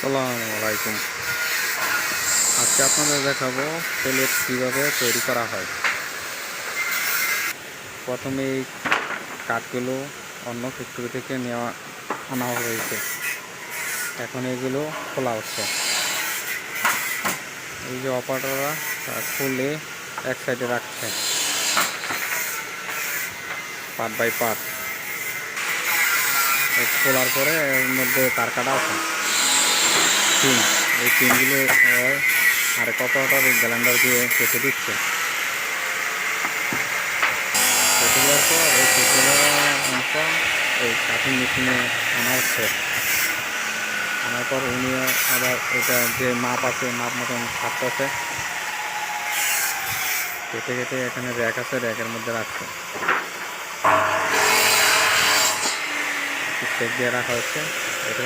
আসসালামু আলাইকুম। আজকে আপনাদের দেখাবো পেলেট কীভাবে তৈরি করা হয়। প্রথমে এই কাঠগুলো অন্য ফ্যাক্টরি থেকে আনা হয়েছে। এখন এগুলো খোলা হচ্ছে। এই যে অপারেটররা খুলে এক সাইডে রাখছে পার্ট বাই পার্ট। খোলার পরে এর মধ্যে তার কাটা আছে পিন। এই পিনগুলো আরেক অপারেটর এই গ্যালান্ডার দিয়ে কেটে দিচ্ছে। কেটে দেওয়ার পর এই কেটে দেওয়া অংশ এই কাটিং মেশিনে আনা হচ্ছে। আনার পর উনি আবার এটা যে মাপ আছে মাপ মতন কাটতেছে। কেটে কেটে এখানে র্যাক আছে, র্যাকের মধ্যে রাখছে, স্টেক দিয়ে রাখা হচ্ছে। এটা